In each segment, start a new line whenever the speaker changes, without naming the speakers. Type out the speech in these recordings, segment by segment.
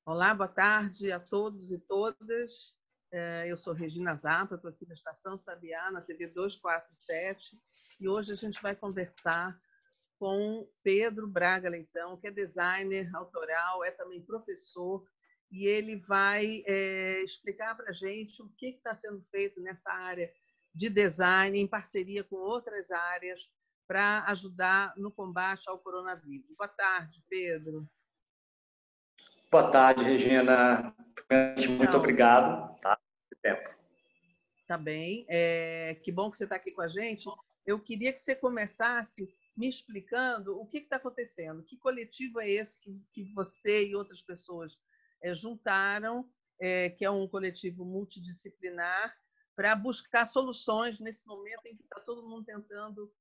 Olá, boa tarde a todos e todas. Eu sou Regina Zappa, estou aqui na Estação Sabiá, na TV 247, e hoje a gente vai conversar com Pedro Braga Leitão, que é designer autoral, é também professor, e ele vai explicar para a gente o que está sendo feito nessa área de design, em parceria com outras áreas, para ajudar no combate ao coronavírus. Boa tarde, Pedro.
Boa tarde, Regina. Muito obrigado.
Tá bem. Que bom que você está aqui com a gente. Eu queria que você começasse me explicando o que está acontecendo. Que coletivo é esse que você e outras pessoas juntaram, que é um coletivo multidisciplinar, para buscar soluções nesse momento em que está todo mundo tentando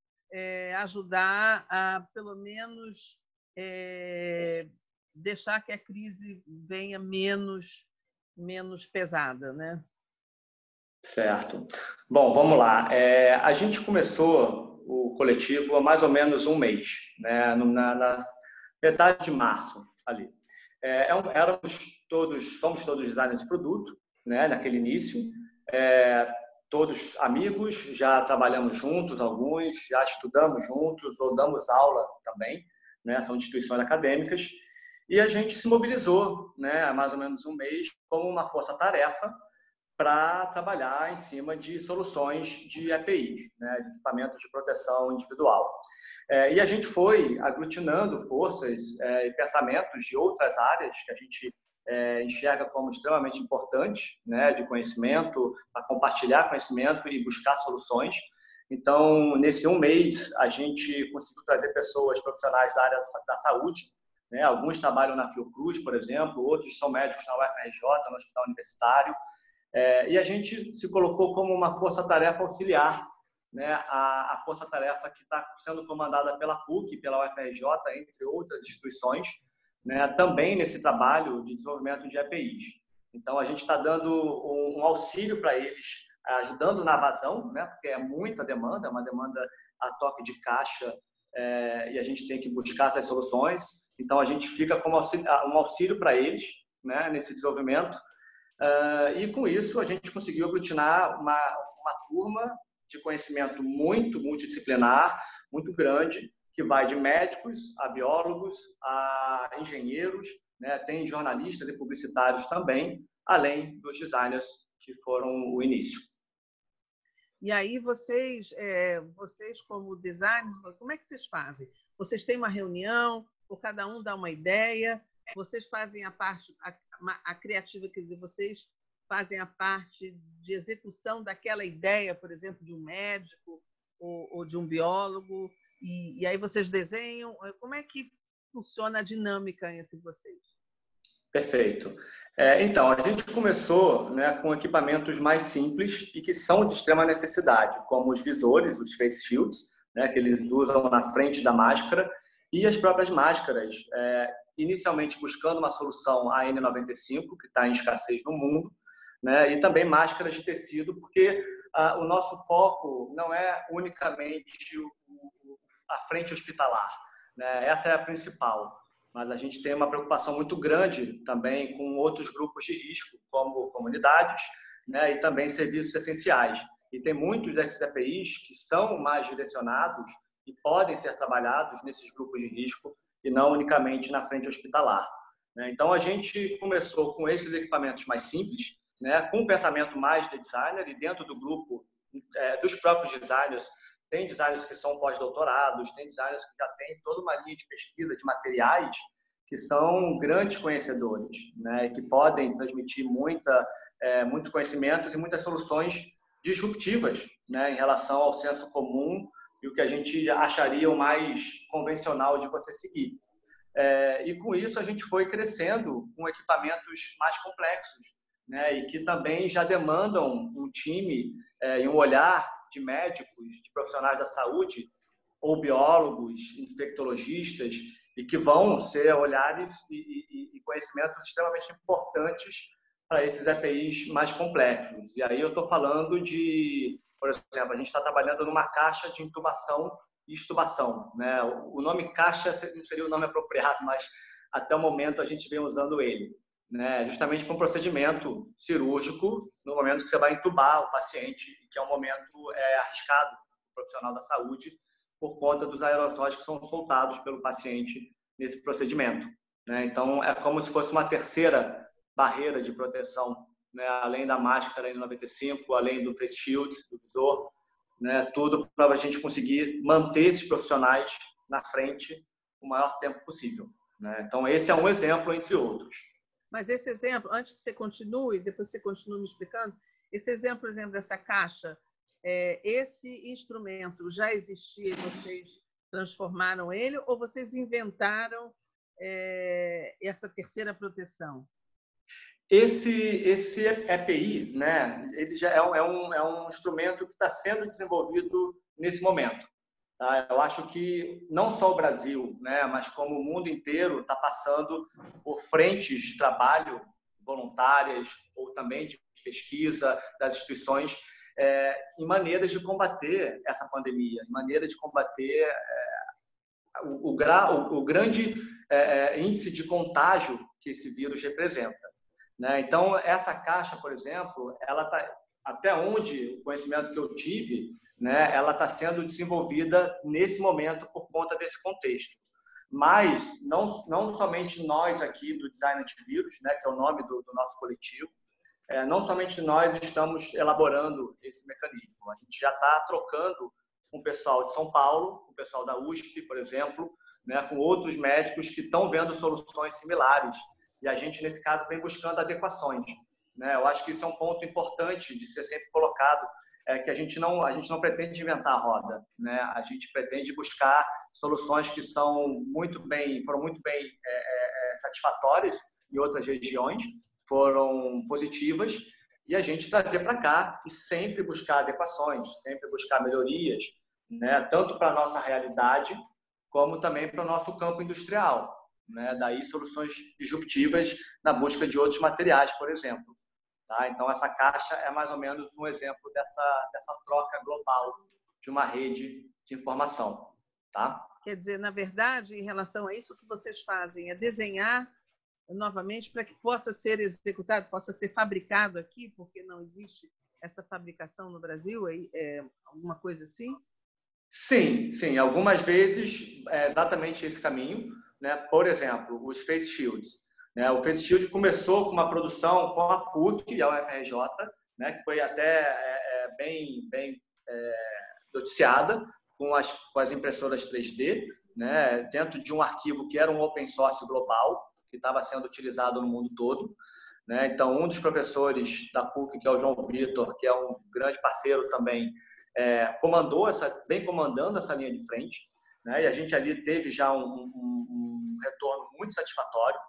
ajudar a, pelo menos, deixar que a crise venha menos pesada, né?
Certo. Bom, vamos lá. A gente começou o coletivo há mais ou menos um mês, né? Na metade de março, ali. Somos todos designers de produto, né? Naquele início. Todos amigos, já trabalhamos juntos, alguns, já estudamos juntos ou damos aula também, né? São instituições acadêmicas. E a gente se mobilizou, né? Há mais ou menos um mês, como uma força-tarefa para trabalhar em cima de soluções de EPIs, né, de equipamentos de proteção individual. E a gente foi aglutinando forças e pensamentos de outras áreas que a gente enxerga como extremamente importantes, né, de conhecimento, para compartilhar conhecimento e buscar soluções. Então, nesse um mês, a gente conseguiu trazer pessoas profissionais da área da saúde, né, alguns trabalham na Fiocruz, por exemplo, outros são médicos na UFRJ, no Hospital Universitário, e a gente se colocou como uma força-tarefa auxiliar, né? A força-tarefa que está sendo comandada pela PUC, pela UFRJ, entre outras instituições, né? Também nesse trabalho de desenvolvimento de EPIs. Então, a gente está dando um auxílio para eles, ajudando na vazão, né? Porque é muita demanda, é uma demanda a toque de caixa, e a gente tem que buscar essas soluções. Então, a gente fica como um auxílio para eles, né? Nesse desenvolvimento. E com isso a gente conseguiu aglutinar uma turma de conhecimento muito multidisciplinar, muito grande, que vai de médicos a biólogos, a engenheiros, né? Tem jornalistas e publicitários também, além dos designers que foram o início.
E aí vocês como designers, como é que vocês fazem? Vocês têm uma reunião, ou cada um dá uma ideia? Vocês fazem a parte a criativa, quer dizer, vocês fazem a parte de execução daquela ideia, por exemplo, de um médico ou de um biólogo, e aí vocês desenham. Como é que funciona a dinâmica entre vocês?
Perfeito. Então, a gente começou, né, com equipamentos mais simples e que são de extrema necessidade, como os visores, os face shields, né, que eles usam na frente da máscara, e as próprias máscaras, inicialmente buscando uma solução a N95, que está em escassez no mundo, né, e também máscaras de tecido, porque o nosso foco não é unicamente a frente hospitalar, né, essa é a principal. Mas a gente tem uma preocupação muito grande também com outros grupos de risco, como comunidades, né, e também serviços essenciais. E tem muitos desses EPIs que são mais direcionados e podem ser trabalhados nesses grupos de risco e não unicamente na frente hospitalar. Então, a gente começou com esses equipamentos mais simples, né, com um pensamento mais de designer, e dentro do grupo dos próprios designers, tem designers que são pós-doutorados, tem designers que já têm toda uma linha de pesquisa de materiais que são grandes conhecedores, né, e que podem transmitir muitos conhecimentos e muitas soluções disruptivas, né, em relação ao senso comum e o que a gente acharia o mais convencional de você seguir. E com isso a gente foi crescendo com equipamentos mais complexos, né, e que também já demandam um time e um olhar de médicos, de profissionais da saúde, ou biólogos, infectologistas, e que vão ser olhares e conhecimentos extremamente importantes para esses EPIs mais complexos. E aí eu estou falando de, por exemplo, a gente está trabalhando numa caixa de intubação e extubação, né? O nome caixa não seria o nome apropriado, mas até o momento a gente vem usando ele, né, justamente para um procedimento cirúrgico, no momento que você vai entubar o paciente, que é um momento arriscado para o profissional da saúde, por conta dos aerossóis que são soltados pelo paciente nesse procedimento, né? Então, é como se fosse uma terceira barreira de proteção, né, além da máscara N95, além do face shield, do visor, né, tudo para a gente conseguir manter esses profissionais na frente o maior tempo possível, né? Então, esse é um exemplo entre outros.
Mas esse exemplo, antes que você continue, depois você continua me explicando, esse exemplo, por exemplo, dessa caixa, esse instrumento já existia e vocês transformaram ele ou vocês inventaram essa terceira proteção?
Esse EPI, né, ele já é um instrumento que está sendo desenvolvido nesse momento. Tá? Eu acho que não só o Brasil, né, mas como o mundo inteiro está passando por frentes de trabalho voluntárias ou também de pesquisa das instituições em maneiras de combater essa pandemia, em maneira de combater o grande índice de contágio que esse vírus representa, né? Então, essa caixa, por exemplo, ela tá, até onde o conhecimento que eu tive, né, ela está sendo desenvolvida nesse momento por conta desse contexto. Mas não somente nós aqui do Design Antivírus, né, que é o nome do nosso coletivo, não somente nós estamos elaborando esse mecanismo. A gente já está trocando com o pessoal de São Paulo, com o pessoal da USP, por exemplo, né, com outros médicos que estão vendo soluções similares. E a gente, nesse caso, vem buscando adequações, né? Eu acho que isso é um ponto importante de ser sempre colocado, que a gente não pretende inventar a roda, né? A gente pretende buscar soluções que foram muito bem satisfatórias em outras regiões, foram positivas, e a gente trazer para cá e sempre buscar adequações, sempre buscar melhorias, né? Tanto para a nossa realidade, como também para o nosso campo industrial, né? Daí soluções disruptivas na busca de outros materiais, por exemplo. Tá? Então, essa caixa é mais ou menos um exemplo dessa troca global de uma rede de informação. Tá?
Quer dizer, na verdade, em relação a isso, o que vocês fazem é desenhar novamente para que possa ser executado, possa ser fabricado aqui, porque não existe essa fabricação no Brasil, alguma coisa assim?
Sim. Algumas vezes é exatamente esse caminho, né? Por exemplo, os face shields. Né? O face shield começou com uma produção com a PUC e a UFRJ, né? Que foi até bem noticiada com as impressoras 3D, né? Dentro de um arquivo que era um open source global, que estava sendo utilizado no mundo todo, né? Então, um dos professores da PUC, que é o João Vitor, que é um grande parceiro também, vem comandando essa linha de frente, né? E a gente ali teve já um retorno muito satisfatório,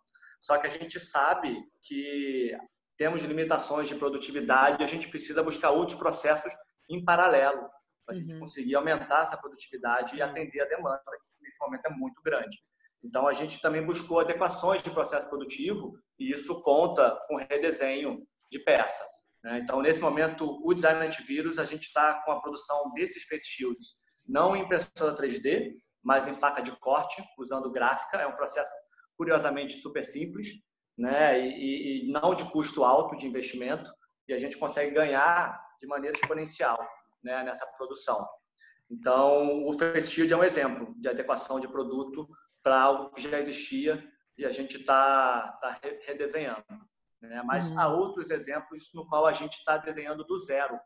só que a gente sabe que temos limitações de produtividade e a gente precisa buscar outros processos em paralelo para a gente conseguir aumentar essa produtividade e atender a demanda, que nesse momento é muito grande. Então, a gente também buscou adequações de processo produtivo e isso conta com redesenho de peça, né? Então, nesse momento, o Design Antivírus, a gente está com a produção desses face shields, não em impressora 3D, mas em faca de corte, usando gráfica. É um processo, curiosamente, super simples, né? E não de custo alto de investimento, e a gente consegue ganhar de maneira exponencial, né, nessa produção. Então, o face shield é um exemplo de adequação de produto para algo que já existia e a gente está redesenhando, né? Mas há outros exemplos no qual a gente está desenhando do zero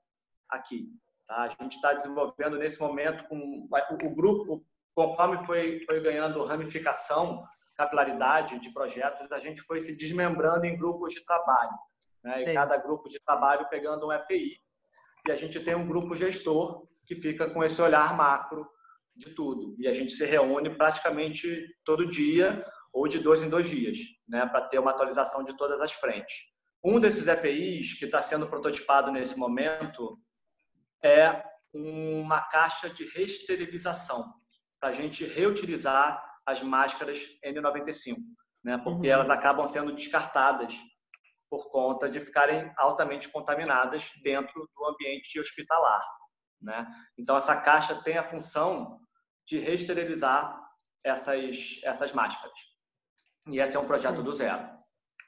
aqui. Tá? A gente está desenvolvendo nesse momento com o grupo, conforme foi ganhando ramificação, capilaridade de projetos, a gente foi se desmembrando em grupos de trabalho, né? E cada grupo de trabalho pegando um EPI, e a gente tem um grupo gestor que fica com esse olhar macro de tudo. E a gente se reúne praticamente todo dia ou de 2 em 2 dias, né, para ter uma atualização de todas as frentes. Um desses EPIs que está sendo prototipado nesse momento é uma caixa de reesterilização, para a gente reutilizar as máscaras N95, né, porque elas acabam sendo descartadas por conta de ficarem altamente contaminadas dentro do ambiente hospitalar, né? Então, essa caixa tem a função de reesterilizar essas máscaras. E esse é um projeto do zero.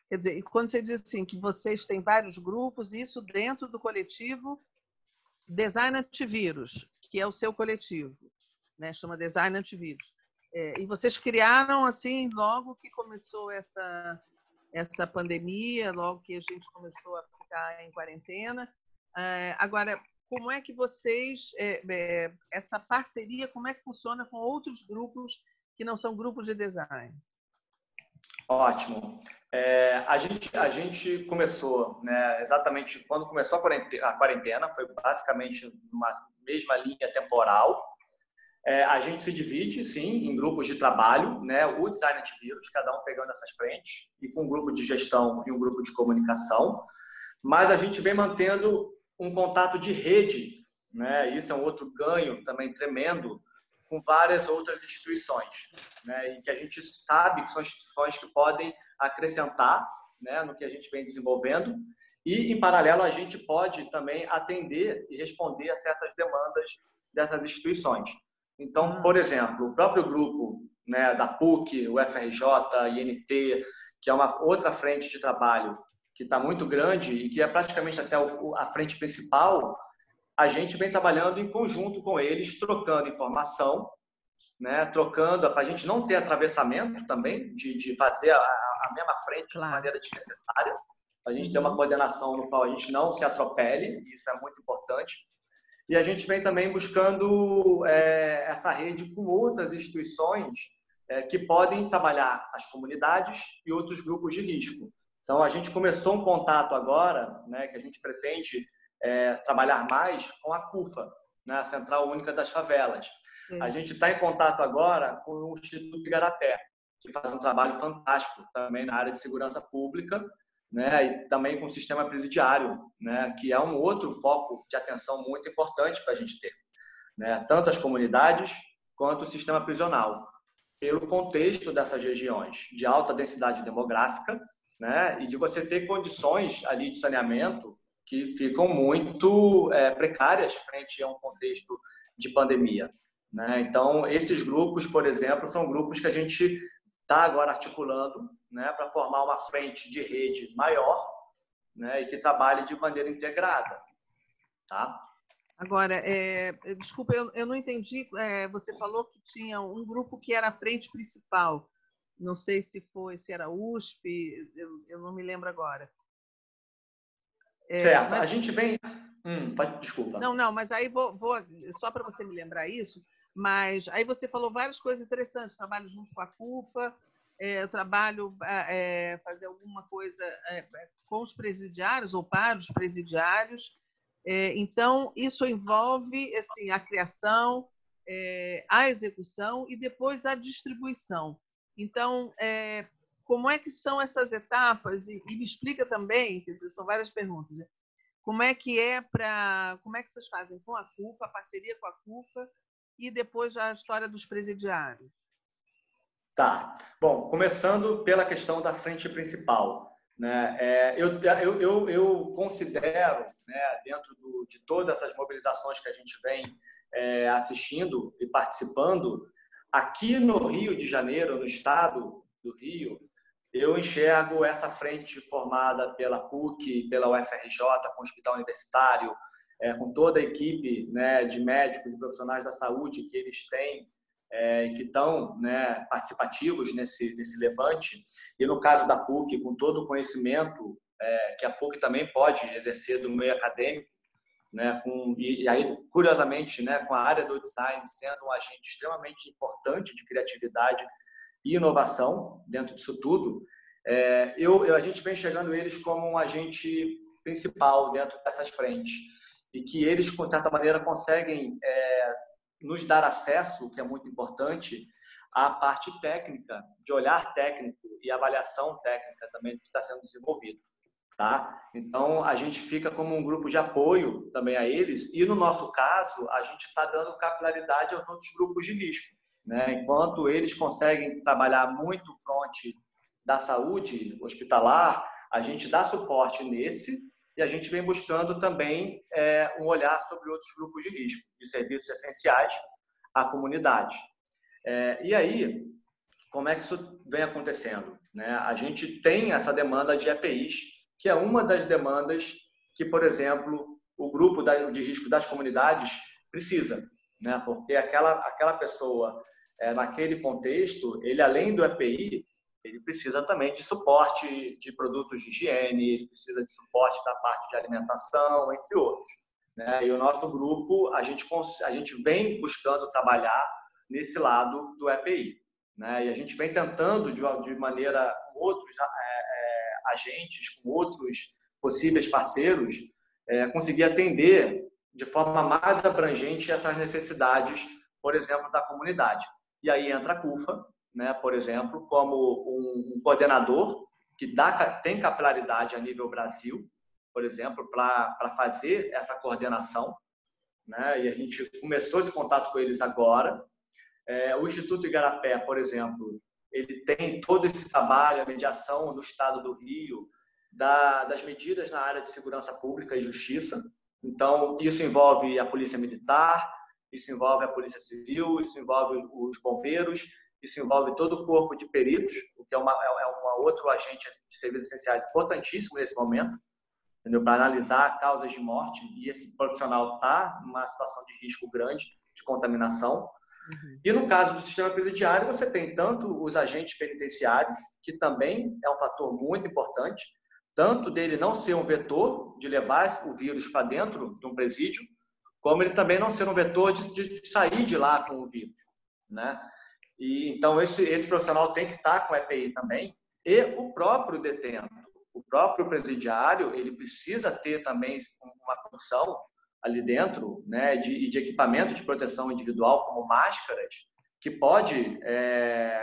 Quer dizer, quando você diz assim que vocês têm vários grupos, isso dentro do coletivo Design Antivírus, que é o seu coletivo, né? Chama Design Antivírus. E vocês criaram assim logo que começou essa pandemia, logo que a gente começou a ficar em quarentena. Agora, como é que vocês, essa parceria, como é que funciona com outros grupos que não são grupos de design?
Ótimo. A gente começou, né, exatamente quando começou a quarentena, foi basicamente uma mesma linha temporal. A gente se divide, sim, em grupos de trabalho, né, o design antivírus, cada um pegando essas frentes, e com um grupo de gestão e um grupo de comunicação, mas a gente vem mantendo um contato de rede, né, isso é um outro ganho também tremendo, com várias outras instituições, né, e que a gente sabe que são instituições que podem acrescentar, né, no que a gente vem desenvolvendo, e, em paralelo, a gente pode também atender e responder a certas demandas dessas instituições. Então, por exemplo, o próprio grupo, né, da PUC, o FRJ, INT, que é uma outra frente de trabalho que está muito grande e que é praticamente até a frente principal, a gente vem trabalhando em conjunto com eles, trocando informação, né, trocando, para a gente não ter atravessamento também, de fazer a mesma frente de maneira desnecessária, a gente ter uma coordenação no qual a gente não se atropele, isso é muito importante. E a gente vem também buscando essa rede com outras instituições que podem trabalhar as comunidades e outros grupos de risco. Então, a gente começou um contato agora, né, que a gente pretende trabalhar mais com a CUFA, né, a Central Única das Favelas. A gente está em contato agora com o Instituto Igarapé, que faz um trabalho fantástico também na área de segurança pública, né, e também com o sistema presidiário, né, que é um outro foco de atenção muito importante para a gente ter, né, tanto as comunidades quanto o sistema prisional, pelo contexto dessas regiões de alta densidade demográfica, né, e de você ter condições ali de saneamento que ficam muito precárias frente a um contexto de pandemia, né? Então, esses grupos, por exemplo, são grupos que a gente está agora articulando, né, para formar uma frente de rede maior, né, e que trabalhe de maneira integrada. Tá?
Agora, desculpa, eu não entendi. Você falou que tinha um grupo que era a frente principal. Não sei se era USP, eu não me lembro agora.
Certo. Mas... A gente vem... Desculpa.
Não, mas aí vou só para você me lembrar isso, mas aí você falou várias coisas interessantes. Trabalho junto com a CUFA, eu trabalho fazer alguma coisa com os presidiários ou para os presidiários. Então, isso envolve assim, a criação, a execução e depois a distribuição. Então, como é que são essas etapas? E me explica também, quer dizer, são várias perguntas, né? Como é que vocês fazem com a CUFA, a parceria com a CUFA e depois a história dos presidiários?
Tá. Bom, começando pela questão da frente principal, né? Eu considero, né, dentro de todas essas mobilizações que a gente vem assistindo e participando, aqui no Rio de Janeiro, no estado do Rio, eu enxergo essa frente formada pela PUC, pela UFRJ, com o Hospital Universitário, com toda a equipe, né, de médicos e profissionais da saúde que eles têm, que estão, né, participativos nesse levante. E no caso da PUC, com todo o conhecimento que a PUC também pode exercer do meio acadêmico, né, e aí, curiosamente, né, com a área do design sendo um agente extremamente importante de criatividade e inovação dentro disso tudo, a gente vem chegando eles como um agente principal dentro dessas frentes e que eles, de certa maneira, conseguem nos dar acesso, o que é muito importante, à parte técnica, de olhar técnico e avaliação técnica também que está sendo desenvolvido. Tá? Então, a gente fica como um grupo de apoio também a eles e, no nosso caso, a gente está dando capilaridade aos outros grupos de risco, né? Enquanto eles conseguem trabalhar muito fronte da saúde hospitalar, a gente dá suporte nesse e a gente vem buscando também um olhar sobre outros grupos de risco, de serviços essenciais à comunidade. E aí, como é que isso vem acontecendo, né? A gente tem essa demanda de EPIs, que é uma das demandas que, por exemplo, o grupo de risco das comunidades precisa, né? Porque aquela pessoa, naquele contexto, ele além do EPI, ele precisa também de suporte de produtos de higiene, ele precisa de suporte da parte de alimentação, entre outros, né? E o nosso grupo, a gente vem buscando trabalhar nesse lado do EPI, né? E a gente vem tentando, de maneira com outros agentes, com outros possíveis parceiros, conseguir atender de forma mais abrangente essas necessidades, por exemplo, da comunidade. E aí entra a CUFA, né, por exemplo, como um coordenador que tem capilaridade a nível Brasil, por exemplo, para fazer essa coordenação, né? E a gente começou esse contato com eles agora. O Instituto Igarapé, por exemplo, ele tem todo esse trabalho, a mediação no estado do Rio, das medidas na área de segurança pública e justiça. Então, isso envolve a Polícia Militar, isso envolve a Polícia Civil, isso envolve os bombeiros, isso envolve todo o corpo de peritos, o que é um outro agente de serviços essenciais importantíssimo nesse momento, para analisar causas de morte, e esse profissional está numa situação de risco grande de contaminação. E no caso do sistema presidiário, você tem tanto os agentes penitenciários, que também é um fator muito importante, tanto dele não ser um vetor de levar o vírus para dentro de um presídio, como ele também não ser um vetor de sair de lá com o vírus, né? E então esse profissional tem que estar com EPI também, e o próprio detento, o próprio presidiário, ele precisa ter também uma condição ali dentro, né, de equipamento de proteção individual, como máscaras, que pode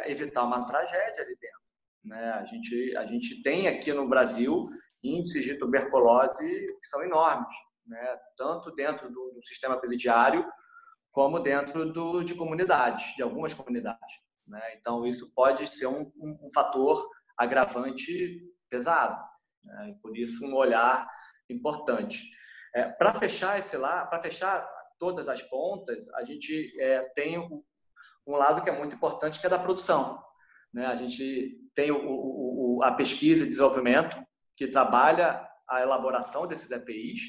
evitar uma tragédia ali dentro, né? A gente tem aqui no Brasil índices de tuberculose que são enormes, né? Tanto dentro do sistema presidiário como dentro de comunidades, de algumas comunidades, né? Então isso pode ser um fator agravante pesado, né? E por isso um olhar importante. Para fechar todas as pontas, a gente tem um lado que é muito importante, que é da produção, né? A gente tem a pesquisa e desenvolvimento, que trabalha a elaboração desses EPIs,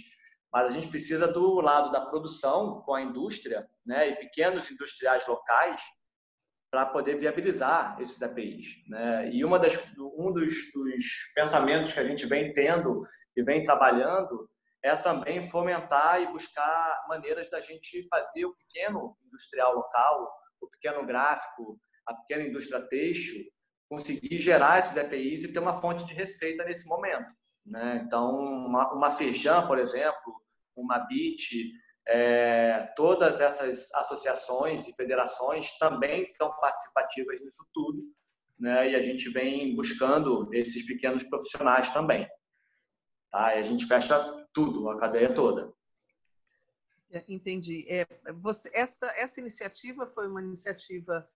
mas a gente precisa do lado da produção com a indústria, né, e pequenos industriais locais para poder viabilizar esses EPIs, né? E um dos pensamentos que a gente vem tendo e vem trabalhando é também fomentar e buscar maneiras da gente fazer o pequeno industrial local, o pequeno gráfico, a pequena indústria têxtil, conseguir gerar esses EPIs e ter uma fonte de receita nesse momento, né? Então, uma Firjan, por exemplo, uma BIT, todas essas associações e federações também estão participativas nisso tudo, né? E a gente vem buscando esses pequenos profissionais também, tá? E a gente fecha tudo, a cadeia toda.
Entendi. Essa iniciativa foi uma iniciativa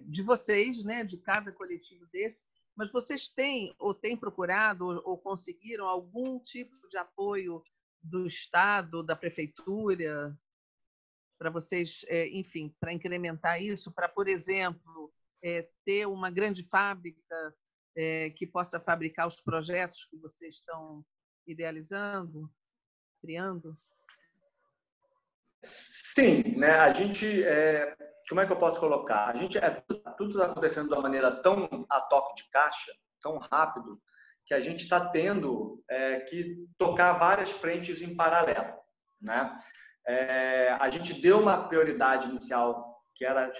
de vocês, né, de cada coletivo desse, mas vocês têm procurado ou conseguiram algum tipo de apoio do Estado, da Prefeitura, para vocês, enfim, para incrementar isso, para, por exemplo, ter uma grande fábrica que possa fabricar os projetos que vocês estão idealizando, criando?
Sim, né? A gente, como é que eu posso colocar? A gente tudo está acontecendo de uma maneira tão a toque de caixa, tão rápido, que a gente está tendo que tocar várias frentes em paralelo, né? A gente deu uma prioridade inicial que era,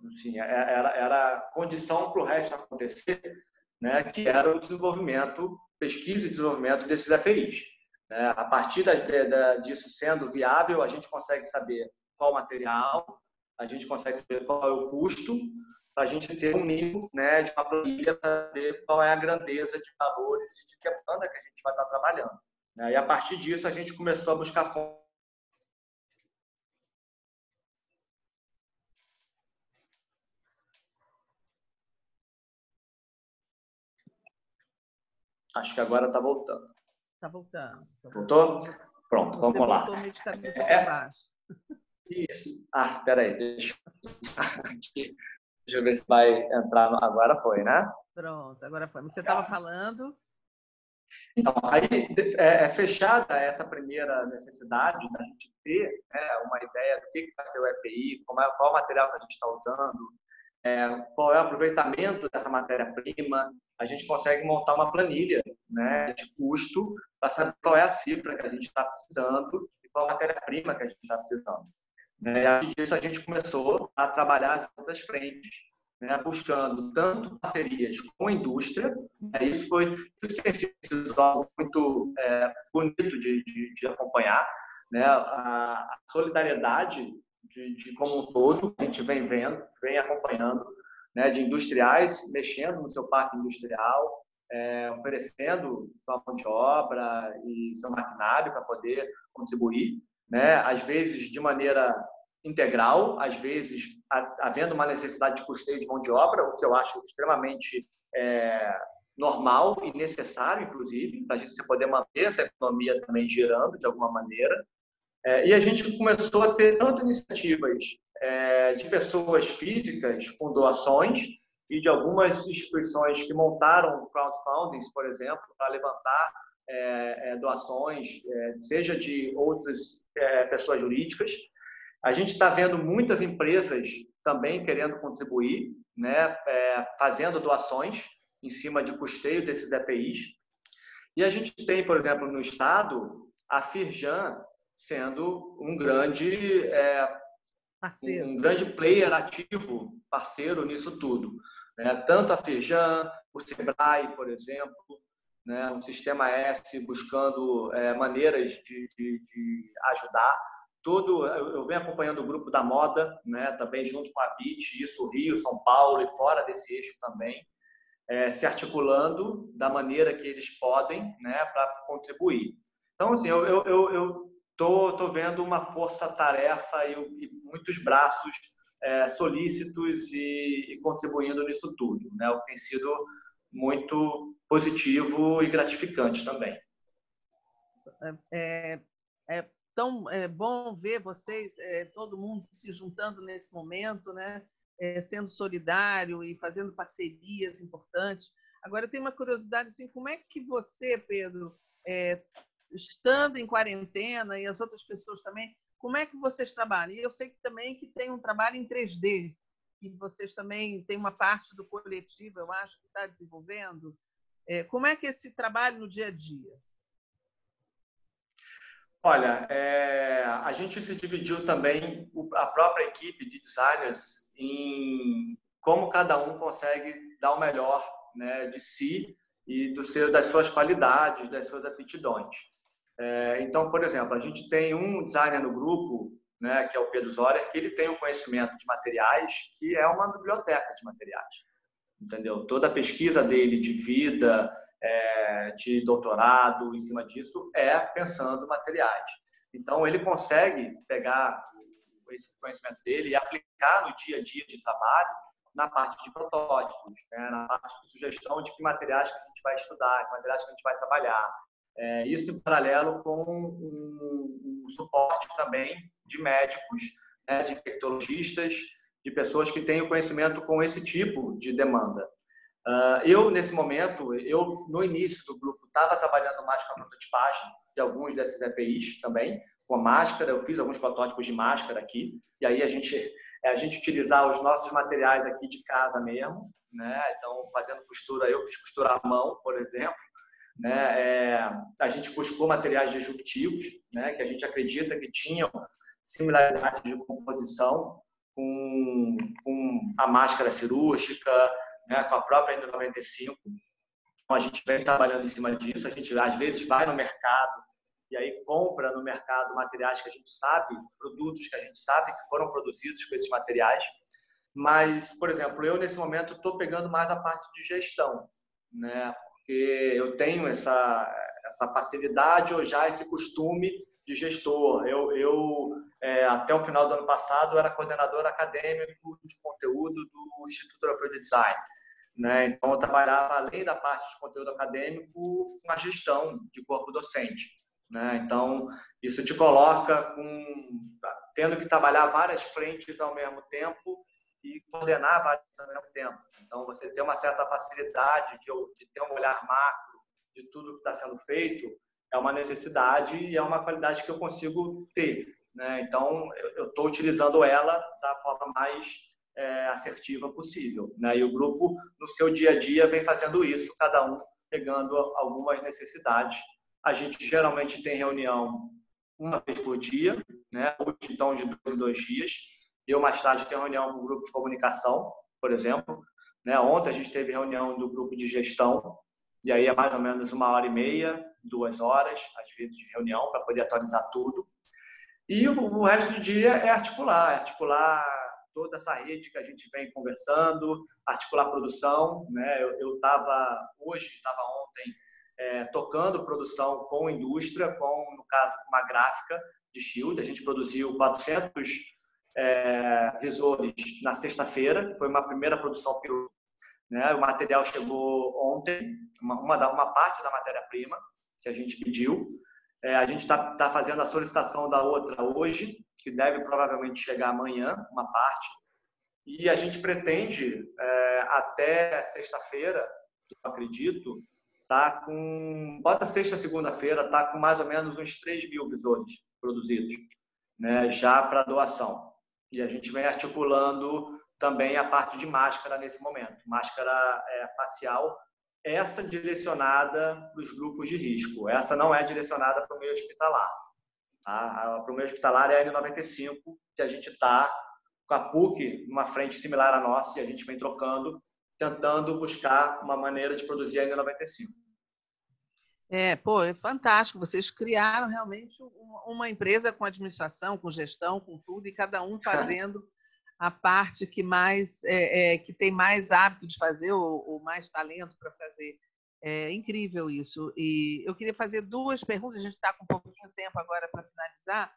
assim, era condição para o resto acontecer, né? Que era o desenvolvimento, pesquisa e desenvolvimento desses EPIs. A partir disso sendo viável, a gente consegue saber qual material, a gente consegue saber qual é o custo, para a gente ter um mínimo, né, de uma planilha para saber qual é a grandeza de valores e de demanda que a gente vai estar trabalhando, né? E a partir disso a gente começou a buscar fontes. Acho que agora está voltando.
Está voltando.
Voltou? Pronto,
Você
vamos lá.
voltou meio de cabeça para baixo.
Isso. Peraí, deixa eu aqui. Deixa eu ver se vai entrar. Agora foi, né?
Pronto, agora foi. Você estava falando?
Então, aí fechada essa primeira necessidade da gente ter, né, uma ideia do que vai ser o EPI, qual material que a gente está usando, qual é o aproveitamento dessa matéria-prima, a gente consegue montar uma planilha, né, de custo para saber qual é a cifra que a gente está precisando e qual a matéria-prima que a gente está precisando. E a partir disso, a gente começou a trabalhar as outras frentes, né, buscando tanto parcerias com a indústria, né, isso tem sido algo muito bonito de acompanhar, né, a solidariedade de como um todo, a gente vem vendo, vem acompanhando, né, de industriais mexendo no seu parque industrial, oferecendo sua mão de obra e seu maquinário para poder contribuir, né, às vezes de maneira integral, às vezes havendo uma necessidade de custeio de mão de obra, o que eu acho extremamente normal e necessário, inclusive, para a gente poder manter essa economia também girando de alguma maneira. E a gente começou a ter tanto iniciativas de pessoas físicas com doações e de algumas instituições que montaram crowdfundings, por exemplo, para levantar doações, seja de outras pessoas jurídicas. A gente está vendo muitas empresas também querendo contribuir, né, fazendo doações em cima de custeio desses EPIs. E a gente tem, por exemplo, no estado, a Firjan sendo um grande player ativo, parceiro nisso tudo, né? Tanto a Firjan, o Sebrae, por exemplo, né? Um Sistema S buscando maneiras de ajudar. Eu venho acompanhando o grupo da moda, né? Também junto com a BIT, isso Rio, São Paulo e fora desse eixo também, se articulando da maneira que eles podem, né? Para contribuir. Então, assim, eu tô vendo uma força-tarefa e muitos braços solícitos e contribuindo nisso tudo, né? O que tem sido muito positivo e gratificante também.
É tão bom ver vocês, todo mundo se juntando nesse momento, né? Sendo solidário e fazendo parcerias importantes. Agora, eu tenho uma curiosidade, assim, como é que você, Pedro, estando em quarentena e as outras pessoas também, como é que vocês trabalham? E eu sei que também que tem um trabalho em 3D, e vocês também têm uma parte do coletivo, eu acho, que está desenvolvendo. Como é que é esse trabalho no dia a dia?
Olha, a gente se dividiu também, a própria equipe de designers, em como cada um consegue dar o melhor, né, de si e das suas qualidades, das suas aptidões. Então, por exemplo, a gente tem um designer no grupo, né, que é o Pedro Zoller, que ele tem um conhecimento de materiais que é uma biblioteca de materiais, entendeu? Toda a pesquisa dele de vida, de doutorado em cima disso pensando materiais. Então, ele consegue pegar esse conhecimento dele e aplicar no dia a dia de trabalho na parte de protótipos, né? Na parte de sugestão de que materiais que a gente vai estudar, que materiais que a gente vai trabalhar. Isso em paralelo com um suporte também de médicos, né? De infectologistas, de pessoas que têm o conhecimento com esse tipo de demanda. Eu, nesse momento, no início do grupo, estava trabalhando mais com a prototipagem de alguns desses EPIs também, com a máscara. Eu fiz alguns protótipos de máscara aqui, e aí a gente utilizar os nossos materiais aqui de casa mesmo, né? Então, fazendo costura, eu fiz costura à mão, por exemplo, né? A gente buscou materiais disruptivos, né? Que a gente acredita que tinham similaridade de composição com a máscara cirúrgica, né, com a própria N95. Então, a gente vem trabalhando em cima disso. A gente, às vezes, vai no mercado e aí compra no mercado materiais que a gente sabe, produtos que a gente sabe que foram produzidos com esses materiais. Mas, por exemplo, eu, nesse momento, estou pegando mais a parte de gestão, né, porque eu tenho essa facilidade ou já esse costume de gestor. Até o final do ano passado, era coordenador acadêmico de conteúdo do Instituto Europeu de Design, né? Então, eu trabalhava, além da parte de conteúdo acadêmico, com a gestão de corpo docente, né? Então, isso te coloca tendo que trabalhar várias frentes ao mesmo tempo e coordenar vários ao mesmo tempo. Então, você ter uma certa facilidade de ter um olhar macro de tudo que está sendo feito é uma necessidade e é uma qualidade que eu consigo ter, né? Então, eu estou utilizando ela da forma mais assertiva possível, né? E o grupo, no seu dia a dia, vem fazendo isso, cada um pegando algumas necessidades. A gente geralmente tem reunião uma vez por dia, né? Hoje, então, de 2 em 2 dias. Eu, mais tarde, tenho reunião com o grupo de comunicação, por exemplo, né? Ontem a gente teve reunião do grupo de gestão, e aí é mais ou menos 1h30, 2 horas, às vezes, de reunião, para poder atualizar tudo. E o resto do dia é articular toda essa rede que a gente vem conversando, articular a produção, né? Eu estava ontem, tocando produção com indústria, no caso, uma gráfica de Shield. A gente produziu 400 visores na sexta-feira, foi uma primeira produção piloto, né? O material chegou ontem, uma parte da matéria-prima que a gente pediu. A gente está fazendo a solicitação da outra hoje, que deve provavelmente chegar amanhã, uma parte. E a gente pretende, até sexta-feira, eu acredito, bota sexta, segunda-feira, tá com mais ou menos uns 3.000 visores produzidos, né, já para doação. E a gente vem articulando também a parte de máscara nesse momento, máscara facial, essa direcionada para os grupos de risco. Essa não é direcionada para o meio hospitalar. Tá? Para o meio hospitalar é a N95, que a gente está com a PUC numa frente similar à nossa, e a gente vem trocando, tentando buscar uma maneira de produzir a N95.
Pô, é fantástico. Vocês criaram realmente uma empresa com administração, com gestão, com tudo, e cada um fazendo a parte que que tem mais hábito de fazer, ou mais talento para fazer. É incrível isso. E eu queria fazer 2 perguntas, a gente está com um pouquinho de tempo agora para finalizar.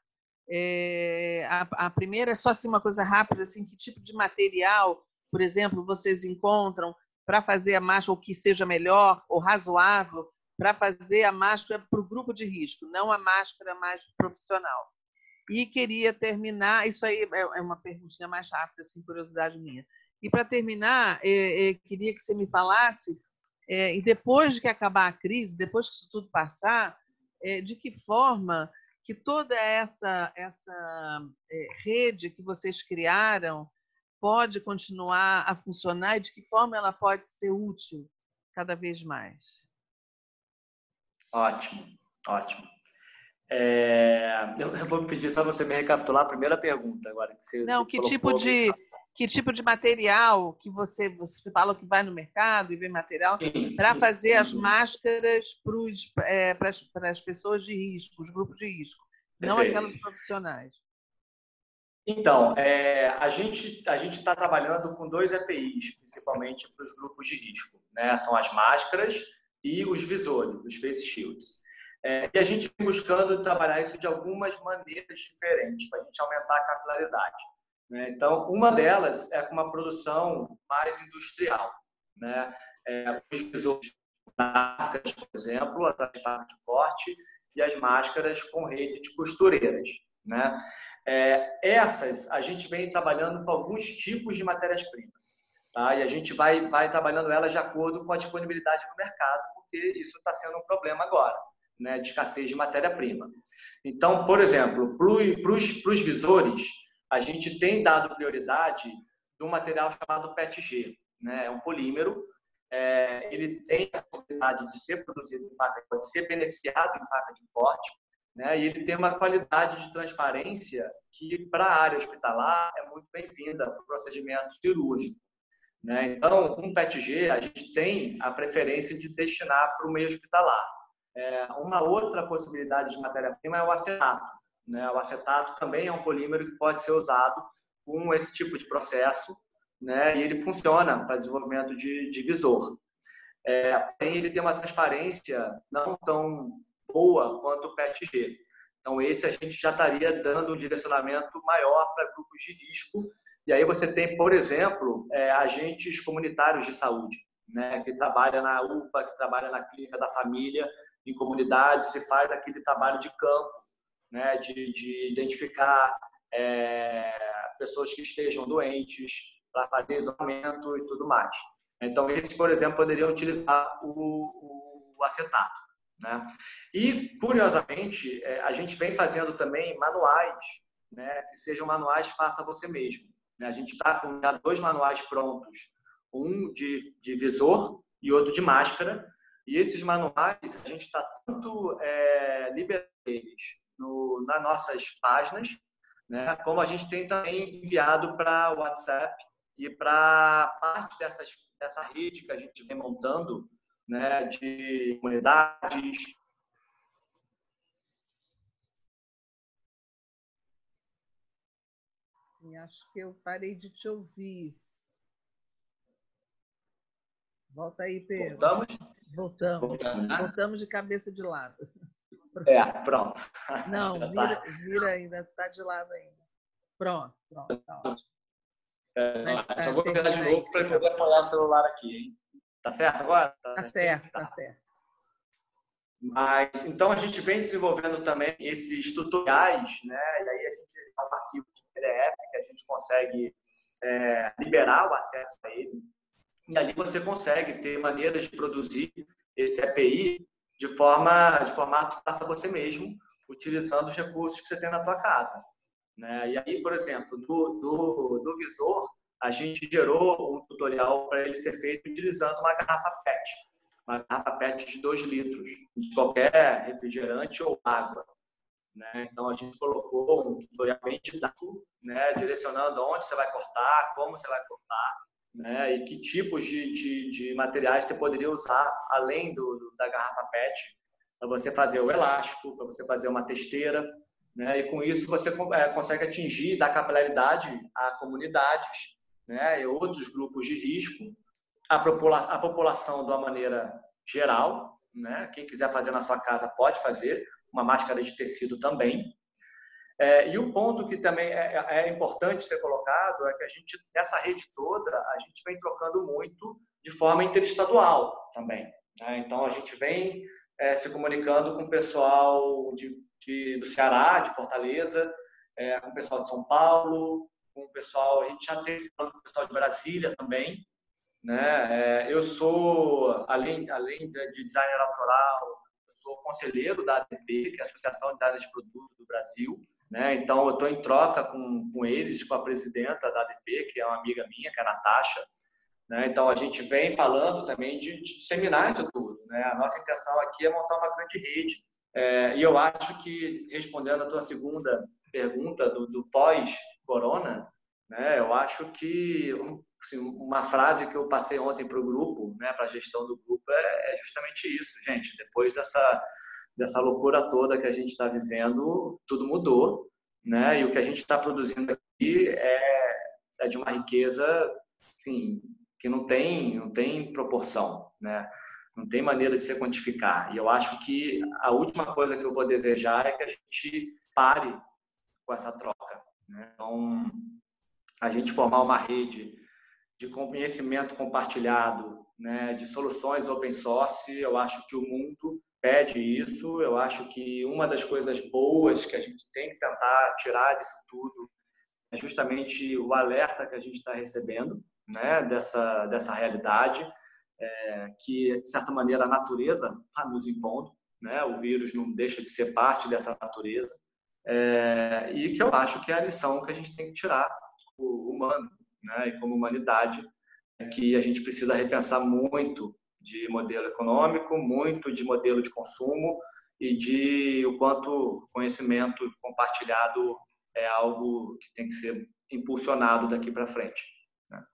A primeira é só assim, uma coisa rápida, assim, que tipo de material, por exemplo, vocês encontram para fazer a máscara, ou que seja melhor ou razoável, para fazer a máscara para o grupo de risco, não a máscara mais profissional. E queria terminar, isso aí é uma perguntinha mais rápida, assim, curiosidade minha. E para terminar, queria que você me falasse, e depois de que acabar a crise, depois que isso tudo passar, de que forma que toda essa rede que vocês criaram pode continuar a funcionar e de que forma ela pode ser útil cada vez mais.
Ótimo, ótimo. Eu vou pedir só você me recapitular a primeira pergunta agora.
Não, que tipo de material que você fala que vai no mercado e vê material para fazer as máscaras para as pessoas de risco, os grupos de risco, não aquelas profissionais.
Então, a gente está trabalhando com 2 EPIs, principalmente para os grupos de risco, né? São as máscaras e os visores, os face shields. E a gente vem buscando trabalhar isso de algumas maneiras diferentes para a gente aumentar a capilaridade, né? Então, uma delas é com uma produção mais industrial, né? Os visores gráficas, por exemplo, as facas de corte e as máscaras com rede de costureiras, né? Essas a gente vem trabalhando com alguns tipos de matérias-primas, tá? E a gente vai trabalhando elas de acordo com a disponibilidade no mercado, porque isso está sendo um problema agora, né, de escassez de matéria-prima. Então, por exemplo, para os visores, a gente tem dado prioridade de um material chamado PETG, né? É um polímero, ele tem a possibilidade de ser produzido em faca, pode ser beneficiado em faca de corte, né? E ele tem uma qualidade de transparência que, para a área hospitalar, é muito bem-vinda para o procedimento cirúrgico, né? Então, um PETG, a gente tem a preferência de destinar para o meio hospitalar. Uma outra possibilidade de matéria-prima é o acetato, né? O acetato também é um polímero que pode ser usado com esse tipo de processo, né? E ele funciona para desenvolvimento de visor. Ele tem uma transparência não tão boa quanto o PETG. Então, esse a gente já estaria dando um direcionamento maior para grupos de risco. E aí você tem, por exemplo, agentes comunitários de saúde, né, que trabalha na UPA, que trabalha na clínica da família, em comunidades, e faz aquele trabalho de campo, né, de identificar pessoas que estejam doentes, para fazer isolamento e tudo mais. Então, esses, por exemplo, poderiam utilizar o acetato, né? E, curiosamente, a gente vem fazendo também manuais, né, que sejam manuais faça você mesmo. A gente está com já 2 manuais prontos, um de visor e outro de máscara. E esses manuais, a gente está tanto liberando eles nas nossas páginas, né, como a gente tem também enviado para o WhatsApp e para parte dessa rede que a gente vem montando, né, de comunidades.
E acho que eu parei de te ouvir. Volta aí, Pedro.
Voltamos?
Voltamos.
Né?
Voltamos de cabeça de lado.
Pronto.
Não, vira ainda, está de lado ainda. Pronto, tá ótimo.
Só vou virar de novo para poder apoiar o celular aqui, hein? Tá certo agora?
Tá certo, tá certo.
Mas, então, a gente vem desenvolvendo também esses tutoriais, né? E aí a gente tem um arquivo de PDF que a gente consegue liberar o acesso a ele. E ali você consegue ter maneiras de produzir esse API de formato faça você mesmo, utilizando os recursos que você tem na tua casa, né? E aí, por exemplo, do visor, a gente gerou um tutorial para ele ser feito utilizando uma garrafa PET de 2 litros, de qualquer refrigerante ou água, né? Então, a gente colocou um tutorial bem didático, né, direcionando onde você vai cortar, como você vai cortar, né, e que tipos de materiais você poderia usar além da garrafa PET para você fazer o elástico, para você fazer uma testeira, né? E com isso você consegue atingir, dar capilaridade a comunidades, né, e outros grupos de risco, a população de uma maneira geral, né? Quem quiser fazer na sua casa pode fazer, uma máscara de tecido também. E o ponto que também é importante ser colocado é que a gente, nessa rede toda, a gente vem trocando muito de forma interestadual também, né? Então, a gente vem se comunicando com o pessoal do Ceará, de Fortaleza, com o pessoal de São Paulo, com o pessoal, a gente já teve falando com o pessoal de Brasília também, né? Eu sou, além de designer autoral, eu sou conselheiro da ADP, que é a Associação de Designers de Produtos do Brasil, né? Então, eu estou em troca com eles, com a presidenta da ADP, que é uma amiga minha, que é a Natasha, né? Então, a gente vem falando também de disseminar isso tudo, né? A nossa intenção aqui é montar uma grande rede. E eu acho que, respondendo a tua segunda pergunta do pós-corona, né? Eu acho que assim, uma frase que eu passei ontem para o grupo, né, para a gestão do grupo, é justamente isso, gente. Depois dessa loucura toda que a gente está vivendo, tudo mudou, né? E o que a gente está produzindo aqui é de uma riqueza, assim, que não tem proporção, né? Não tem maneira de se quantificar. E eu acho que a última coisa que eu vou desejar é que a gente pare com essa troca, né? Então, a gente formar uma rede de conhecimento compartilhado, né, de soluções open source, eu acho que o mundo pede isso. Eu acho que uma das coisas boas que a gente tem que tentar tirar disso tudo é justamente o alerta que a gente está recebendo, né, dessa realidade, que, de certa maneira, a natureza está nos impondo, né? O vírus não deixa de ser parte dessa natureza, e que eu acho que é a lição que a gente tem que tirar, o humano, né, e como humanidade, é que a gente precisa repensar muito de modelo econômico, muito de modelo de consumo e de o quanto conhecimento compartilhado é algo que tem que ser impulsionado daqui para frente, né?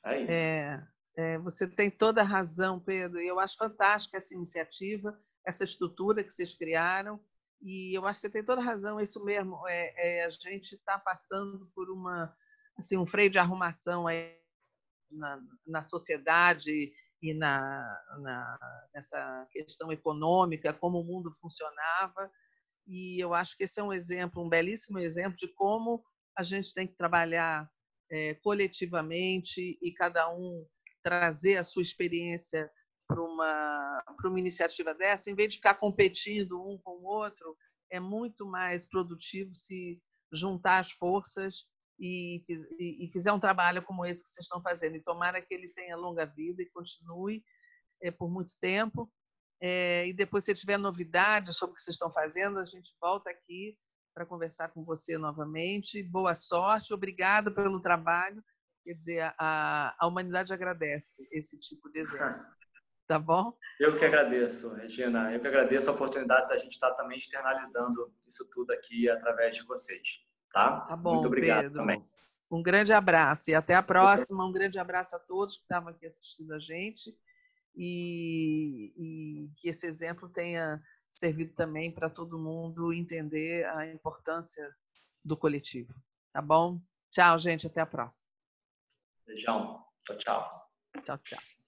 É isso.
Você tem toda a razão, Pedro. Eu acho fantástica essa iniciativa, essa estrutura que vocês criaram. E eu acho que você tem toda a razão, é isso mesmo. A gente está passando por um freio de arrumação aí na sociedade e nessa questão econômica, como o mundo funcionava. E eu acho que esse é um exemplo, um belíssimo exemplo de como a gente tem que trabalhar coletivamente e cada um trazer a sua experiência para uma iniciativa dessa, em vez de ficar competindo um com o outro. É muito mais produtivo se juntar as forças e fizer um trabalho como esse que vocês estão fazendo. E tomara que ele tenha longa vida e continue por muito tempo. E depois, se tiver novidades sobre o que vocês estão fazendo, a gente volta aqui para conversar com você novamente. Boa sorte, obrigada pelo trabalho. Quer dizer, a humanidade agradece esse tipo de exemplo. Tá bom?
Eu que agradeço, Regina. Eu que agradeço a oportunidade da gente estar também externalizando isso tudo aqui através de vocês. Tá?
Tá
Muito
bom,
obrigado
Pedro.
também.
Um grande abraço e até a próxima. Um grande abraço a todos que estavam aqui assistindo a gente e que esse exemplo tenha servido também para todo mundo entender a importância do coletivo. Tá bom? Tchau, gente. Até a próxima.
Beijão. Tchau, tchau.
Tchau, tchau.